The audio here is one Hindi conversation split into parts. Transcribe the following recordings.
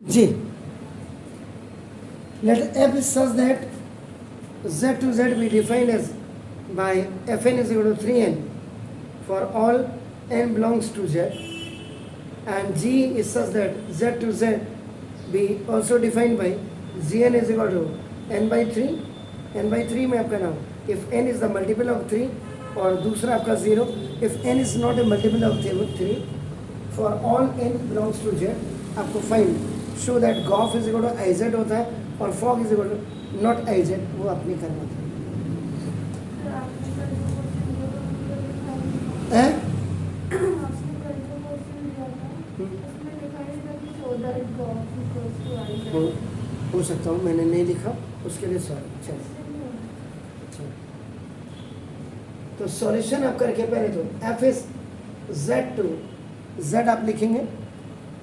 G. Let f is such that z to z be defined as by fn is equal to 3n for all n belongs to z, and g is such that z to z be also defined by gn is equal to n by 3. n by 3 में आपका नाम if n is the multiple of 3 और दूसरा आपका 0 if n is not a multiple of 3 for all n belongs to z आपको find show that golf is equal to iz होता है और fog is equal to not iz, वो आपने करना था। हो सकता हूँ मैंने नहीं लिखा, उसके लिए सॉरी। चलो तो सॉल्यूशन आप करके पहले तो f is z to z आप लिखेंगे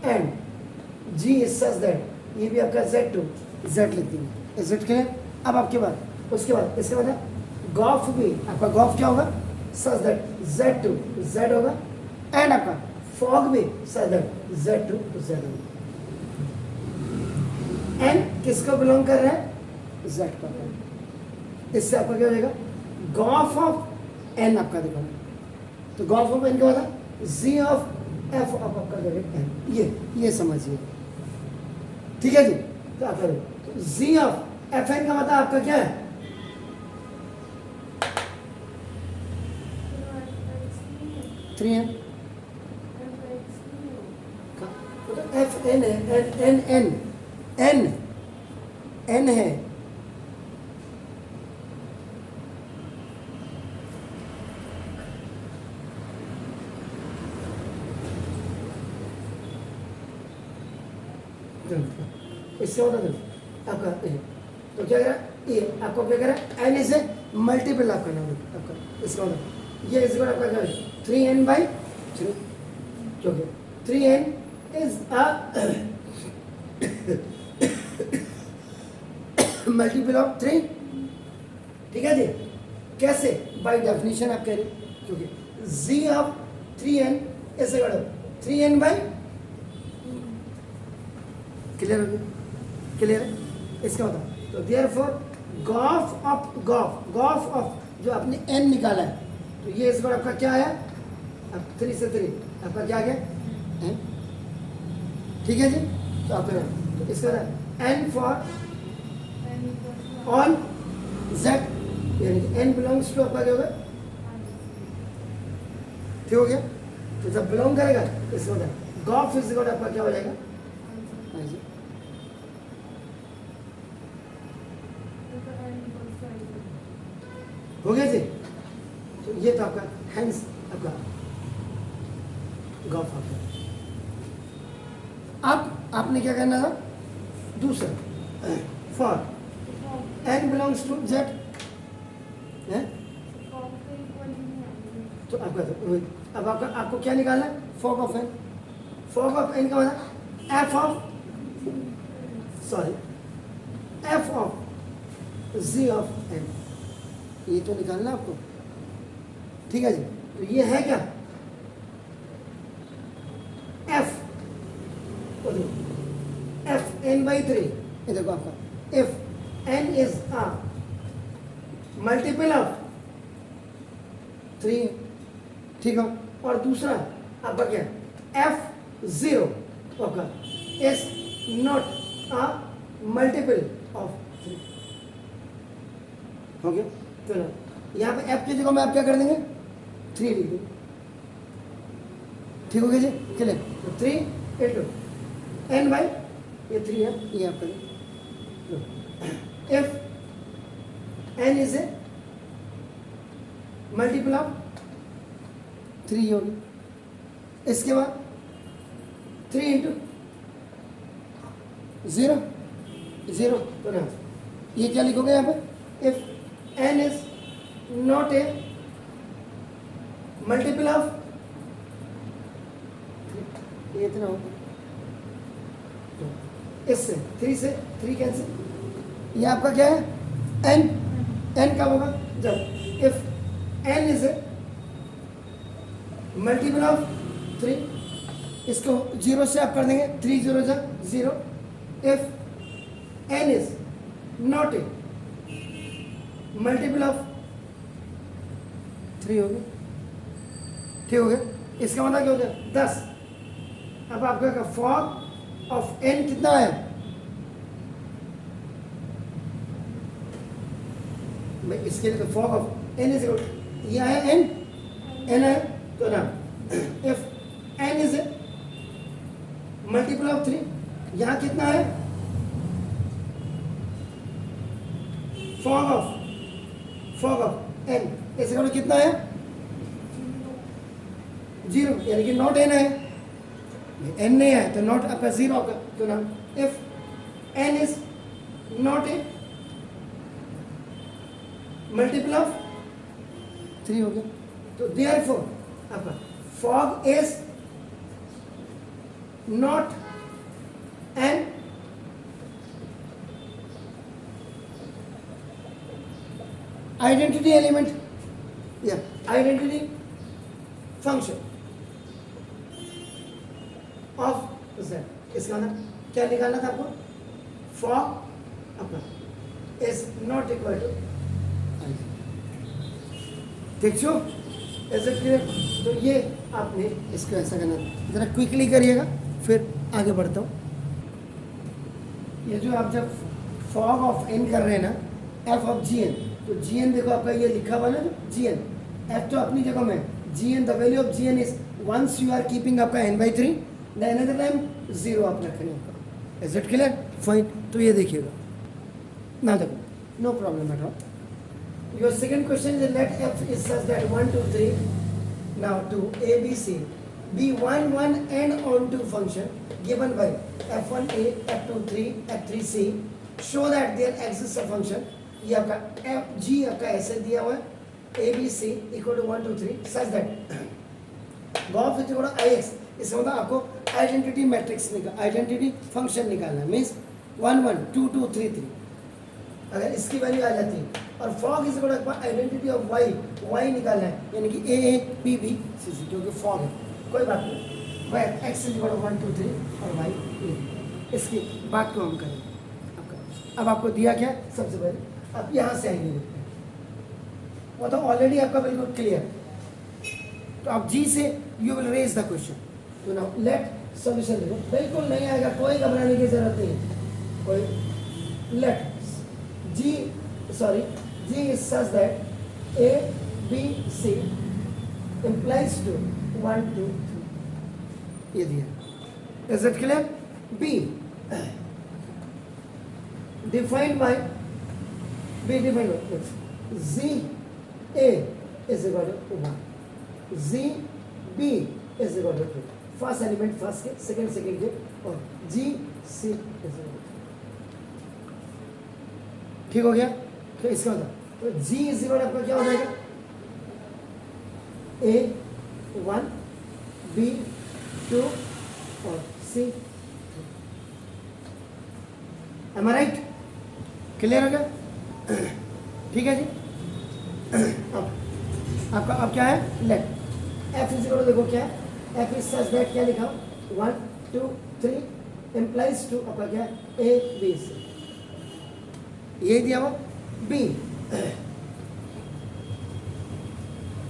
and g is such that ये भी आपका z टू z लिख देंगे। z के अब आपके बाद उसके बाद इसके बाद गॉफ भी आपका गॉफ क्या होगा such that z to z होगा एंड आपका फॉग भी such that z to z होगा। एन किसको बिलोंग कर रहा है z का, इससे आपका क्या हो जाएगा गॉफ ऑफ एन आपका देखो तो गॉफ ऑफ एन क्या होता है जी ऑफ एफ ऑफ आपका एन, ये समझिए ठीक है जी। तो आप करो जी ऑफ एफ एन का मतलब आपका क्या है थ्री एन तो एफ एन है एन एन एन एन है इससे होता है आपका तो क्या करा ये आपको क्या करा एन इज ए मल्टीपल आपका नाम आपका इसका मतलब ये इसका आपका क्या है 3n by 3 क्योंकि 3n is a multiple of 3 ठीक है जी। कैसे बाय डेफिनेशन आप कह रहे क्योंकि z of 3n is equal to 3n by clear हो गया क्लियर है इसका होता तो देयरफॉर गॉफ ऑफ जो आपने n निकाला है तो ये इस बार आपका क्या आया अब 3 से 3 आपका क्या आ गया n ठीक है जी। तो आप तो इसका n फॉर ऑन z यानी कि n बिलोंग्स टू आपका क्या होगा ठीक हो गया। तो जब बिलोंग करेगा इसका होता है गॉफ इज इक्वल आपका क्या हो जाएगा हो गया जी। तो ये तो आपका हैंस आपका गॉफ आपका। अब आपने क्या करना था दूसरा for n belongs to z है तो आपका तो अब आपको क्या निकालना है fog of n। Fog of n का मतलब f of sorry f of z of n ये तो निकालना आपको ठीक है जी। तो ये है क्या f f n by 3 ये देखो आपका if n is a multiple of 3 ठीक है और दूसरा आपका क्या f0 आपका is not a multiple of 3 हो गया। तो यहाँ पे f की जगह में आप क्या कर देंगे 3 लिख देंगे ठीक हो गया जी क्लियर। तो 3 इंटू n बाई ये 3 है ये आप करें if n is a multiple of 3 होगी इसके बाद 3 इंटू 0 तो ना ये क्या लिखोगे यहाँ पे if n is not a multiple of ये इतना होगा इससे 3 से 3 कैंसिल ये आपका क्या है n कब होगा जब if n is a multiple of 3 इसको 0 से आप कर देंगे 3 0 0 if n is not a multiple of 3 हो गया, ठीक हो गया। इसका मतलब क्या हो गया 10। अब आपका फॉग ऑफ n कितना है, मैं इसके लिए तो फॉग ऑफ n इज यह है n है तो ना if n is multiple of 3, यहां कितना है फॉग ऑफ n इसका कितना है 0, यानी कि नॉट n है, n नहीं है तो नॉट आपका 0 होगा। तो ना if n is not a multiple of 3 हो गया, तो देयरफॉर आपका fog is not an identity element या आइडेंटिटी फंक्शन ऑफ z। इसका मतलब क्या निकालना था आपको, फॉग अपना इज नॉट इक्वल टू, ठीक छो ऐसे क्लियर। तो ये आपने इसको ऐसा करना, जरा क्विकली करिएगा फिर आगे बढ़ता हूँ। ये जो आप जब फॉग ऑफ n कर रहे हैं ना f ऑफ gn, तो gn देखो आपका ये लिखा हुआ ना जो gn, f तो अपनी जगह में gn, the value of gn is once you are keeping आपका n/3 द अनदर टाइम 0 आप रखेंगे आपका। Is it clear, fine. तो ये देखिएगा ना, देखो no problem at all. Your second question is let f is such that 1, 2, 3 now to a b c be 1, 1 and onto function given by f1a, f2, 3, f3, c show that there exists a function। ये आपका f g आपका ऐसे दिया हुआ है a b c equal to 1, 2, 3 such that gof is equal to ix। इसका मतलब आपको आइडेंटिटी मैट्रिक्स निकाल, आइडेंटिटी फंक्शन निकालना है, मीन्स 1, 1 2, 2, 3, 3 अगर इसकी वैल्यू आ जाती है। और fog is equal to identity of y निकालना है, यानी कि a b b c c, क्योंकि फॉग है, कोई बात नहीं। वह x इज इक्वल टू 1, 2, 3 और y a। इसकी बात को हम करेंगे आपका। अब आपको दिया क्या सबसे पहले, अब यहाँ से आएंगे देखते हैं, वो तो ऑलरेडी आपका बिल्कुल क्लियर। तो आप जी से you will raise the question. तो नाउ लेट सॉल्यूशन देखो, बिल्कुल नहीं आएगा, कोई घबराने की जरूरत नहीं, कोई late g is such that a b c implies to 1, 2, 3 ये दिया। Is it clear? b defined by z a is equal to 1, z b is equal to 2, first element first के, सेकंड के, और g c is equal to, ठीक हो गया। तो इसका मतलब तो g इज इक्वल आपका क्या हो जाएगा a1 b2 और c। एम आई राइट, क्लियर हो गया, ठीक है जी। अब आपका अब क्या है, लेट f इज इक्वल देखो क्या है, f इज सच दैट क्या लिखा 1, 2, 3 इम्प्लाइज टू आपका क्या है a b c, ये दिया हुआ b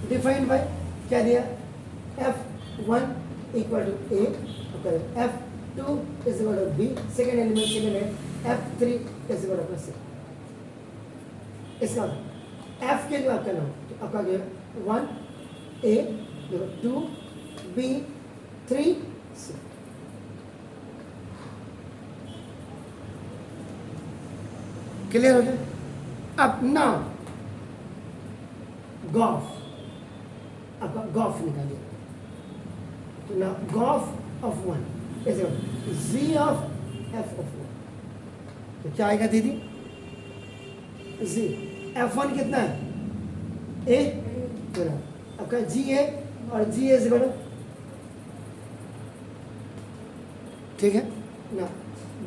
डिफाइंड बाय क्या दिया f1 equal to a, f2 is equal to b, second element second है f3 is equal to c। इसका f के जो आपका नाम तो आपका क्या 1 a, 2 b, 3 c। क्लियर हो गया। अब नाउ गॉफ, आपका गॉफ निकालिए। तो now Gauff of 1 is z of f of 1, तो क्या आएगा दीदी, z f1 कितना है a, तो ना आपका g है और g इज इक्वल, ठीक है ना।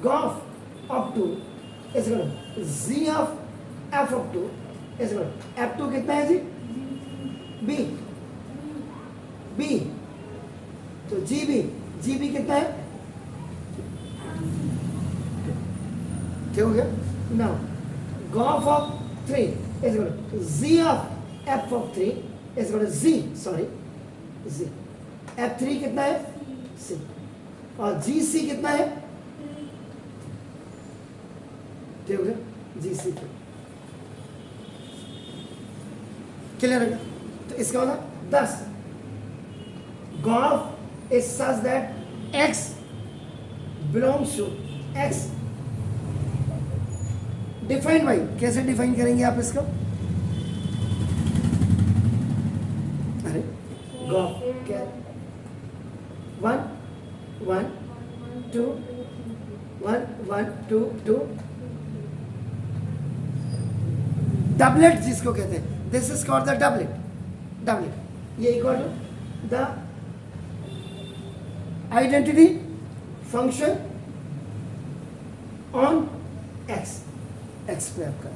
Gauff of 2 is equal z of f of 2 is equal f2 कितना है जी b, तो gb कितना है ठीक हो गया. Now GOF of 3 is equal to Z of F of 3 is equal to Z, sorry, Z. F3 कितना है? C. और GC कितना है? ठीक हो गया. GC क्लियर है. तो इसका होगा 10. GOF is such that X belongs to X. Define by, कैसे डिफाइन करेंगे आप इसको? अरे GOF क्या? 1 1 2 1 1 2 2. डबलेट जिसको कहते हैं, this is called the doublet. Doublet ये equal to the identity function on x. X पे आपका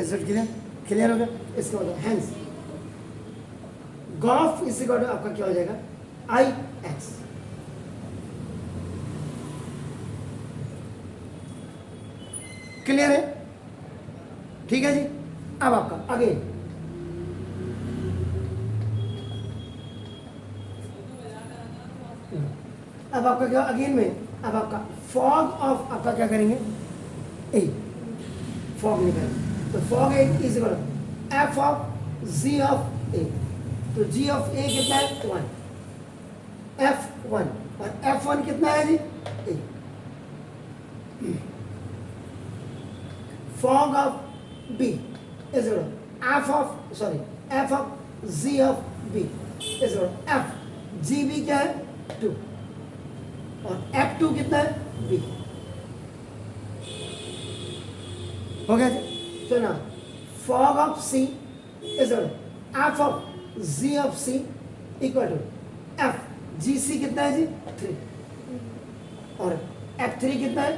इज इट क्लियर? क्लियर हो गया. इसका मतलब hence GOF is equal to आपका क्या हो जाएगा? आई एक्स. क्लियर है? ठीक है जी. अब आपका अगेन अब आपका क्या अगेन में अब आपका फॉग ऑफ आपका क्या करेंगे? ए. फॉग निकाल. तो fog a is equal to f of g of a. तो जी ऑफ ए कितना है? 1. F1 और F1 कितना है जी? A. Fog of b is equal to f of g of b is equal to f g b क्या है? 2. और F2 कितना है? बी. हो गया जी. तो ना fog of c is f of g of c equal to f g c कितना है जी? 3. और F3 कितना है?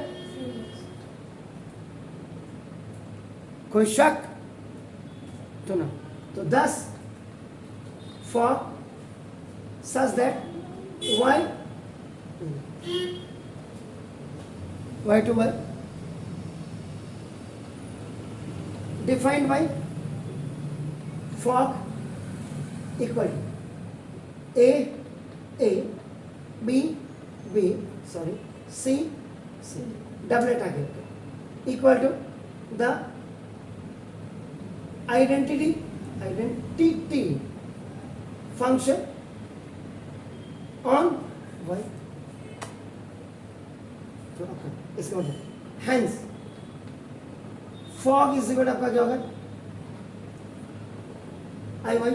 कोई शक? तो ना तो 10 fog such that y to y defined by fog equal to a b sorry c doublet आ गया equal to the identity function on y. तो आपका इसका मतलब हैंस फॉग इज इक्वल आपका क्या होगा? आई वाई.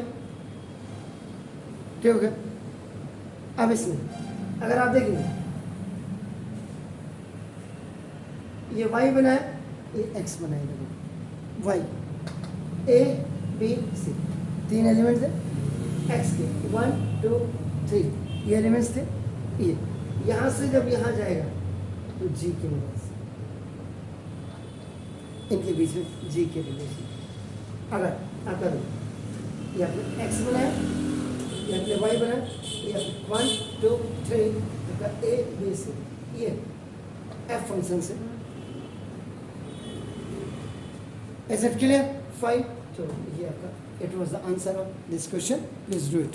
क्या हो गया? अब इसमें अगर आप देखेंगे ये y बना है, ये x बना है. देखो y a b c 3 elements है x के. 1 2 3 ये एलिमेंट्स थे. ये यहाँ से जब यहाँ जाएगा तो g के इनवर्स, इनके बीच में g के रिलेशन. अगर आप करो ये आपने x बनाया, ये आपने y बनाया, ये आपने 1 2 3 आपका a b c ये f फंक्शन से. Is it clear? Fine. So ये आपका it was the answer of this question. Please do it.